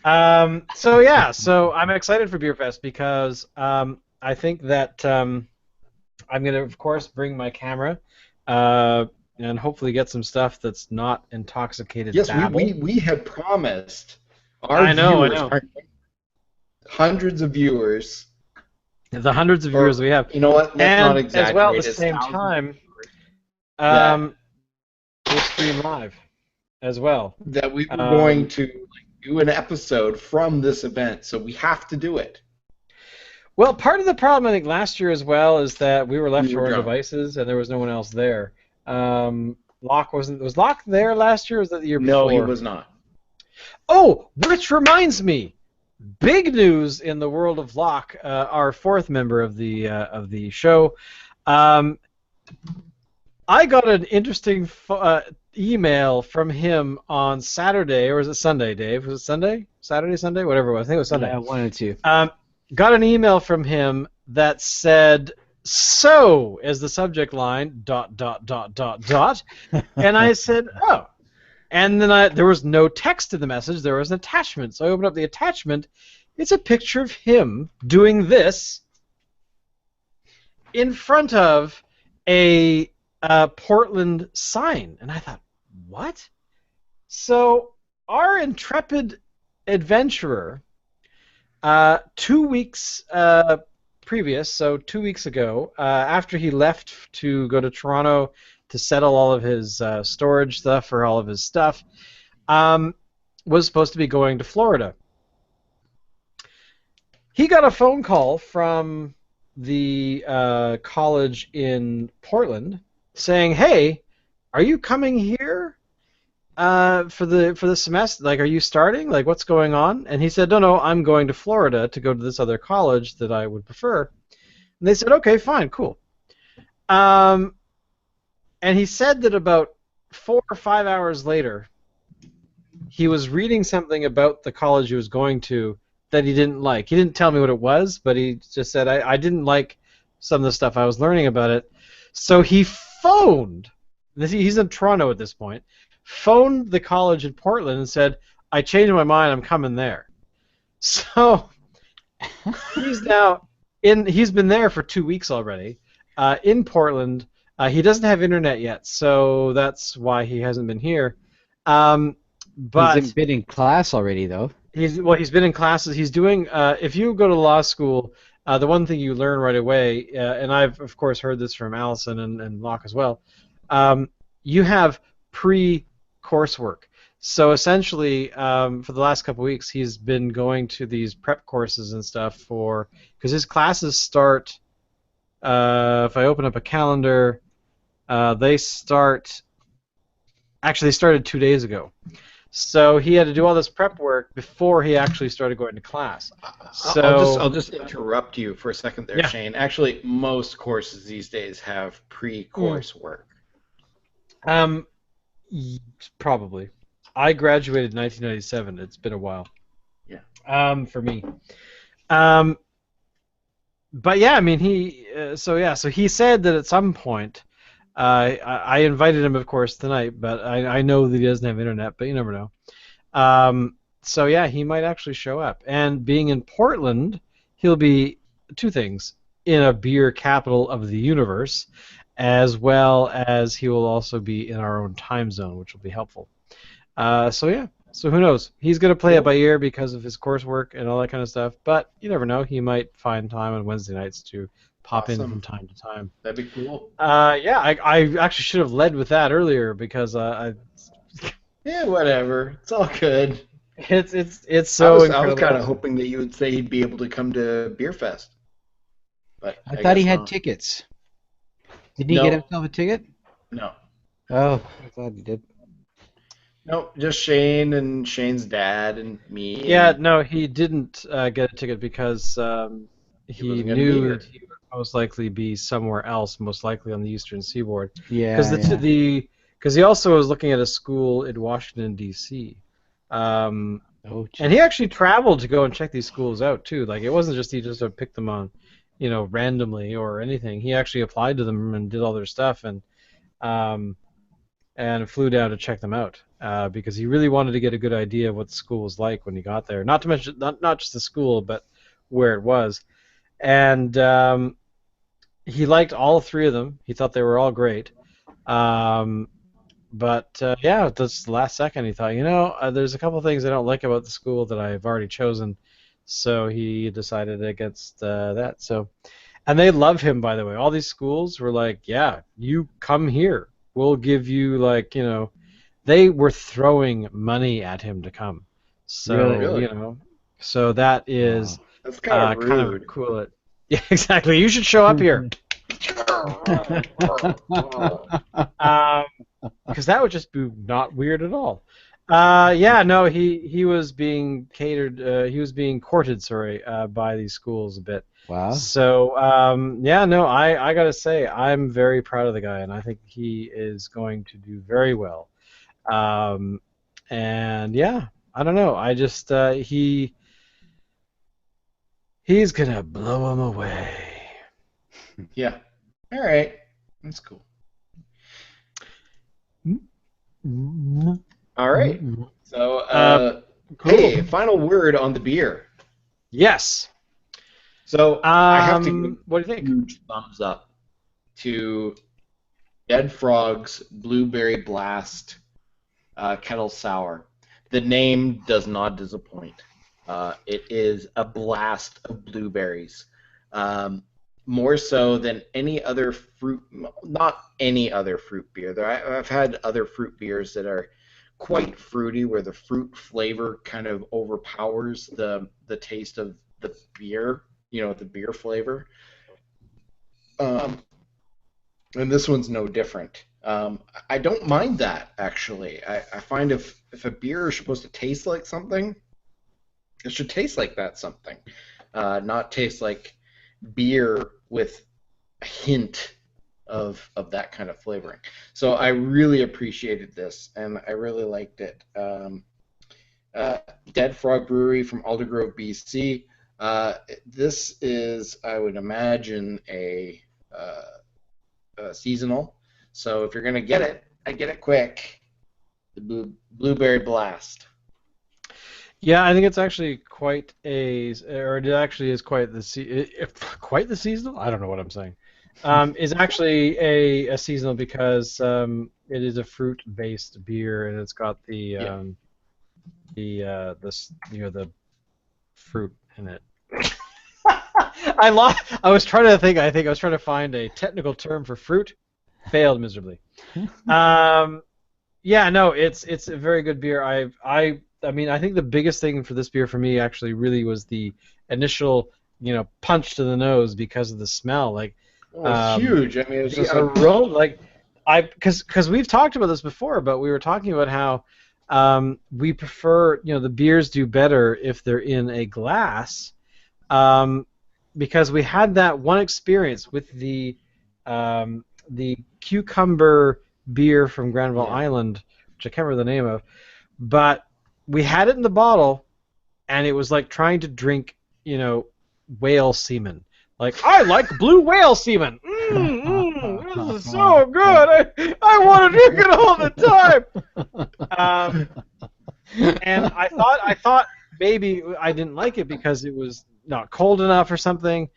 So I'm excited for Beer Fest because I think that I'm going to, of course, bring my camera and hopefully get some stuff that's not intoxicated. Yes, babble. we have promised I know. Hundreds of viewers. The hundreds of viewers we have. You know what? Let's not And exaggerate. as well, at the It's same thousands time, that- we'll stream live as well. that we were going to do an episode from this event, so we have to do it. Well, part of the problem, I think, last year as well is that we were left to our drunk. devices and there was no one else there. Locke was Locke there last year, or was that the year before? No, he was not. Oh, which reminds me, big news in the world of Locke, our fourth member of the show. I got an interesting email from him on Saturday, or was it Sunday, Dave? Was it Sunday? Saturday, Sunday? Whatever it was. I think it was Sunday. Yeah, 1 and 2. Got an email from him that said, "So," as the subject line, ... And I said, "Oh." And then there was no text in the message. There was an attachment. So I opened up the attachment. It's a picture of him doing this in front of a Portland sign. And I thought, what? So our intrepid adventurer, 2 weeks previous, so 2 weeks ago, after he left to go to Toronto to settle all of his storage stuff for all of his stuff, was supposed to be going to Florida. He got a phone call from the college in Portland saying, "Hey, are you coming here for the semester? Like, are you starting? Like, what's going on?" And he said, "No, I'm going to Florida to go to this other college that I would prefer." And they said, "Okay, fine, cool." And he said that about 4 or 5 hours later, he was reading something about the college he was going to that he didn't like. He didn't tell me what it was, but he just said, I didn't like some of the stuff I was learning about it. So he phoned, he's in Toronto at this point, phoned the college in Portland and said, "I changed my mind, I'm coming there." So he's now he's been there for 2 weeks already, in Portland. He doesn't have internet yet, so that's why he hasn't been here. But He's been in class already, though. he's been in classes. He's doing. If you go to law school, the one thing you learn right away, and I've of course heard this from Allison and Locke as well, you have pre-coursework. So essentially, for the last couple of weeks, he's been going to these prep courses and stuff because his classes start. If I open up a calendar, they start. Actually, they started 2 days ago. So he had to do all this prep work before he actually started going to class. So I'll just interrupt you for a second there, Yeah. Shane. Actually, most courses these days have pre-course work. Probably. I graduated in 1997. It's been a while. Yeah. For me. Um, but yeah, I mean, so he said that at some point, I invited him, of course, tonight, but I know that he doesn't have internet, but you never know. So yeah, he might actually show up. And being in Portland, he'll be two things: in a beer capital of the universe, as well as he will also be in our own time zone, which will be helpful. So yeah, so who knows? He's gonna play it Cool. by ear because of his coursework and all that kind of stuff. But you never know; he might find time on Wednesday nights to pop in from Awesome. time to time. That'd be cool. Yeah, I actually should have led with that earlier because Yeah, whatever. It's all good. it's I so was I was incredibly kind of awesome. hoping that you would say he'd be able to come to Beer Fest, but I I thought he guess had not. tickets. Didn't he get No, himself a ticket? no, Oh, I thought he did. no. Just Shane and Shane's dad and me, Yeah, and no, he didn't get a ticket because he he wasn't going to be knew that here. he would most likely be somewhere else, most likely on the Eastern Seaboard, because Yeah, yeah. because he also was looking at a school in Washington D.C. Um, Oh, and he jeez. actually traveled to go and check these schools out too. Like it wasn't just he just picked them on, randomly or anything. He actually applied to them and did all their stuff um, and flew down to check them out because he really wanted to get a good idea of what the school was like when he got there. Not to mention not just the school, but where it was. And he liked all three of them. He thought they were all great. Um, but yeah, just the last second, he thought, there's a couple things I don't like about the school that I've already chosen. So he decided against that. So, and they love him, by the way. All these schools were like, yeah, you come here. We'll give you they were throwing money at him to come. Really? So, Really? so that Wow. is That's kind of kind of a rude. cool. Yeah, exactly. You should show up here. Um, because that would just be not weird at all. Yeah, no, he was being catered. He was being courted, sorry, by these schools a bit. Wow. So yeah, no, I gotta say I'm very proud of the guy, and I think he is going to do very well. Um, and yeah, I don't know. I just he's gonna blow him away. Yeah. All right. That's cool. All right. So, Uh, cool. hey, final word on the beer. Yes. So, I have to give What do you a think? huge thumbs up to Dead Frog's Blueberry Blast Kettle Sour. The name does not disappoint. It is a blast of blueberries. Um, More so than any other fruit, not any other fruit beer. I've had other fruit beers that are quite fruity, where the fruit flavor kind of overpowers the taste of the beer, the beer flavor. Um, and this one's no different. I don't mind that actually. I find if a beer is supposed to taste like something, it should taste like that something, not taste like beer with a hint of that kind of flavoring. So I really appreciated this, and I really liked it. Uh, Dead Frog Brewery from Aldergrove, BC. This is, I would imagine, uh, a seasonal. So if you're gonna get it, I get it quick. The Blueberry Blast. Yeah, I think it's actually or it actually is quite quite the seasonal. I don't know what I'm saying. Is actually a seasonal because it is a fruit-based beer and it's got Yeah. the fruit in it. I was trying to think. I think I was trying to find a technical term for fruit. Failed miserably. Um, Yeah, no, it's a very good beer. I mean, I think the biggest thing for this beer for me actually really was the initial, punch to the nose because of the smell. Like, Oh, it's um, huge. I mean, it's the just like, aroma, like because we've talked about this before, but we were talking about how we prefer, the beers do better if they're in a glass, um, because we had that one experience with the cucumber. beer from Granville Island, which I can't remember the name of, but we had it in the bottle, and it was like trying to drink, whale semen. Like, I like blue whale semen. This is so good. I want to drink it all the time. And I thought maybe I didn't like it because it was not cold enough or something.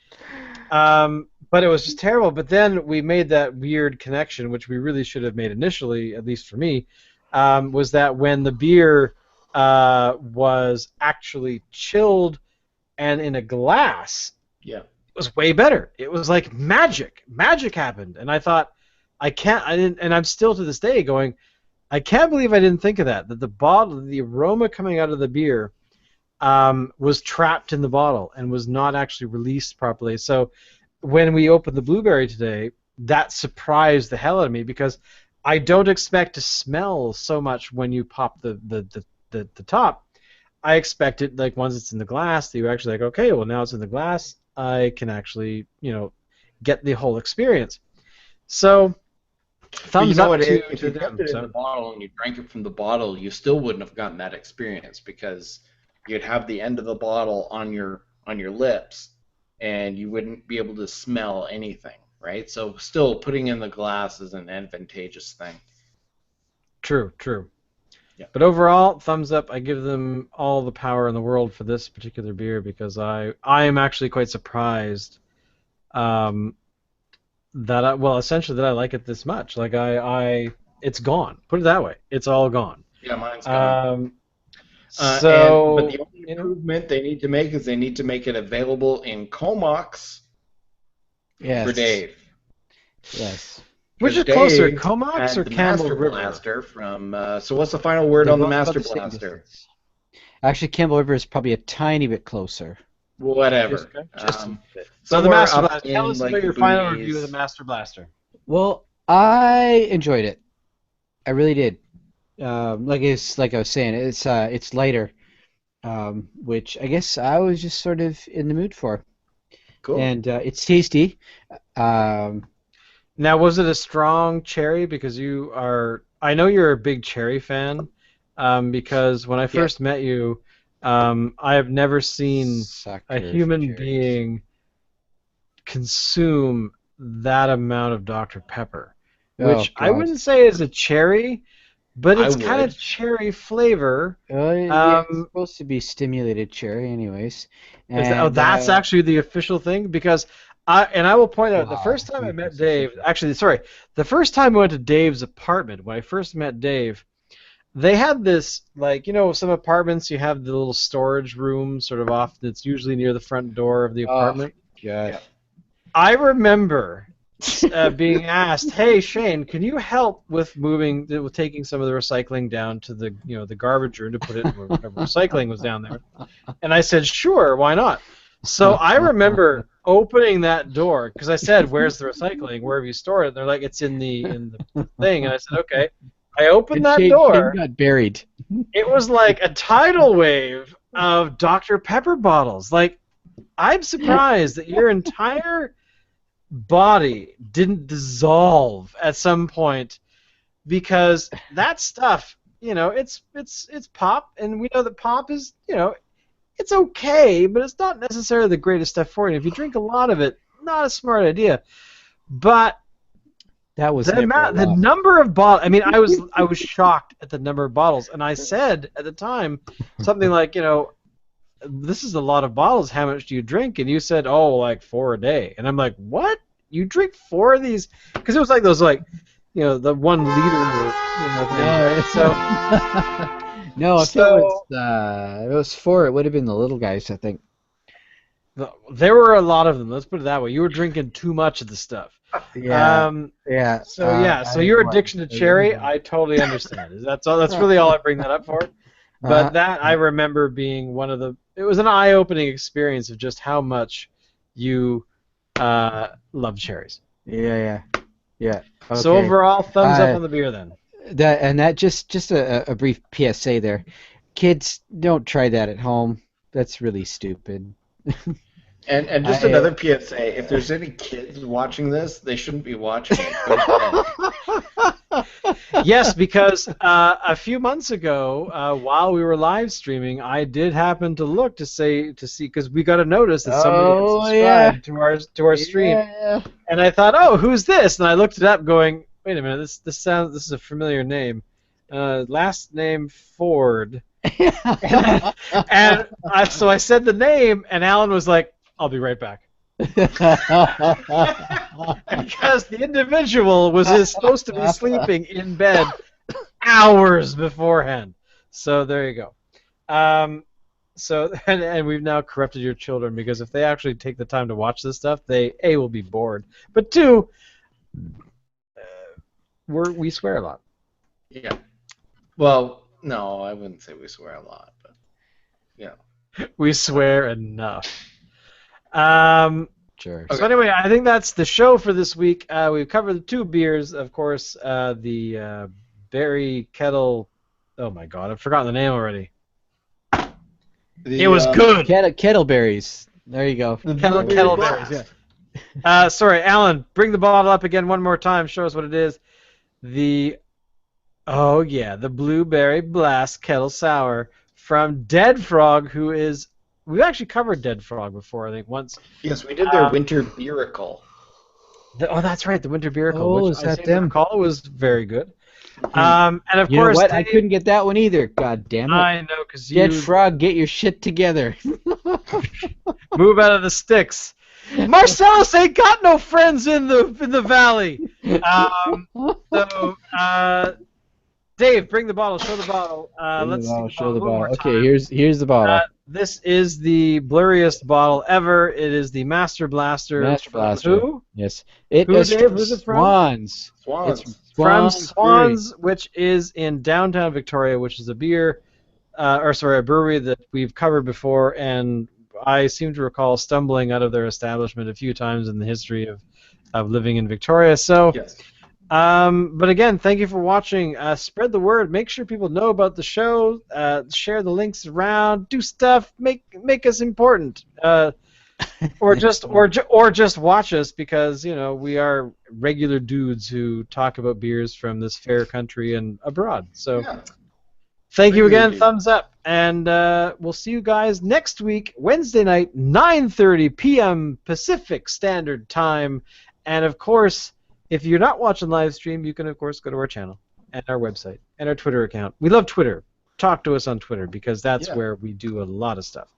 But it was just terrible. But then we made that weird connection, which we really should have made initially, at least for me, was that when the beer was actually chilled and in a glass, it was way better. It was like magic. Magic happened. And I thought, I didn't, and I'm still to this day going, I can't believe I didn't think of that the aroma coming out of the beer was trapped in the bottle and was not actually released properly. So when we opened the blueberry today, that surprised the hell out of me because I don't expect to smell so much when you pop the top. I expect it, like, once it's in the glass, that you're actually like, okay, well, now it's in the glass, I can actually, get the whole experience. So, thumbs up to if you them. kept it in the bottle and you drank it from the bottle, you still wouldn't have gotten that experience because you'd have the end of the bottle on your lips, and you wouldn't be able to smell anything, right? So still, putting in the glass is an advantageous thing. True. Yeah. But overall, thumbs up. I give them all the power in the world for this particular beer because I am actually quite surprised essentially that I like it this much. Like it's gone. Put it that way. It's all gone. Yeah, mine's gone. But the only improvement they need to make is they need to make it available in Comox for Dave. Yes. Which is closer, Comox or Campbell Master River? Blaster from. So what's the final word on the Master Blaster? Actually, Campbell River is probably a tiny bit closer. Whatever. So the Master Blaster. Tell us about your final review of the Master Blaster. Well, I enjoyed it. I really did. Like I was saying, it's lighter, which I guess I was just sort of in the mood for. Cool. And it's tasty. Now, was it a strong cherry? Because I know you're a big cherry fan. Because when I first met you, I have never seen a human being consume that amount of Dr. Pepper, which I wouldn't say is a cherry, but it's kind of cherry flavor. It's supposed to be stimulated cherry, anyways. That's actually the official thing because. I will point out, the first time I met Dave, the first time I went to Dave's apartment, when I first met Dave, they had this, like, some apartments, you have the little storage room sort of off, that's usually near the front door of the apartment. Yeah. I remember being asked, hey, Shane, can you help with taking some of the recycling down to the, the garbage room to put it where recycling was down there? And I said, sure, why not? So I remember opening that door because I said, "Where's the recycling? Where have you stored it?" And they're like, "It's in the thing." And I said, "Okay." I opened that door. Shane got buried. It was like a tidal wave of Dr. Pepper bottles. Like, I'm surprised that your entire body didn't dissolve at some point because that stuff, it's pop, and we know that pop is, it's okay, but it's not necessarily the greatest stuff for you. If you drink a lot of it, not a smart idea. But that was the number of bottles. I mean, I was shocked at the number of bottles, and I said at the time something like, this is a lot of bottles. How much do you drink? And you said, oh, like 4 a day. And I'm like, what? You drink 4 of these? Because it was like those, like, the 1 liter, thing. So. No, if it was 4, it would have been the little guys, I think. There were a lot of them. Let's put it that way. You were drinking too much of the stuff. Yeah. So your addiction to cherry, I totally understand. That's really all I bring that up for. But I remember being it was an eye-opening experience of just how much you love cherries. Yeah. Okay. So overall, thumbs up on the beer then. That just a brief PSA there. Kids, don't try that at home. That's really stupid. And just another PSA, if there's any kids watching this, they shouldn't be watching it. Yes, because a few months ago, while we were live streaming, I did happen to look to see because we got a notice that somebody had Oh yeah, subscribed to our stream, yeah. and I thought, oh, who's this? And I looked it up, going, wait a minute, this is a familiar name. Last name Ford, and so I said the name, and Alan was like, I'll be right back. Because the individual was supposed to be sleeping in bed hours beforehand. So there you go. So and we've now corrupted your children, because if they actually take the time to watch this stuff, they will be bored, but two, we swear a lot. Yeah. Well, no, I wouldn't say we swear a lot, but We swear enough. Sure. So anyway, I think that's the show for this week. We've covered the two beers, of course. The Berry Kettle. Oh my God, I've forgotten the name already. It was good. Kettleberries. There you go. Kettle berries. Yeah. Sorry, Alan. Bring the bottle up again one more time. Show us what it is. The Blueberry Blast Kettle Sour from Dead Frog, who is. We've actually covered Dead Frog before, I think, once. yes, we did their Winter Beericle. That's right, the Winter Beericle, Oh, which is that I seem to them? recall was very good. Mm-hmm. And of You course, know what? I couldn't get that one either. God damn it. I know, because Dead you Frog, get your shit together. move out of the sticks. Marcellus ain't got no friends in the valley. Dave, bring the bottle. Show the bottle. Let's see the Show bottle the one more bottle. Okay, time. here's the bottle. This is the blurriest bottle ever. It is the Master Blaster. Master from Blaster. Who? Yes. It Who, is Dave? Who's it from? Swans. Swans. It's From Swans Swans, which is in downtown Victoria, which is a brewery that we've covered before, and I seem to recall stumbling out of their establishment a few times in the history of living in Victoria. So, Yes. but again, thank you for watching. Spread the word. Make sure people know about the show. Share the links around. Do stuff. Make us important. Or just watch us, because we are regular dudes who talk about beers from this fair country and abroad. So. Yeah. Thank you Regular again. dude. Thumbs up. And we'll see you guys next week, Wednesday night, 9:30 p.m. Pacific Standard Time. And, of course, if you're not watching live stream, you can, of course, go to our channel and our website and our Twitter account. We love Twitter. Talk to us on Twitter, because that's where we do a lot of stuff.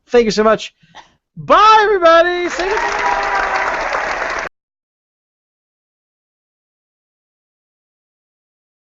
Thank you so much. Bye, everybody. Say goodbye.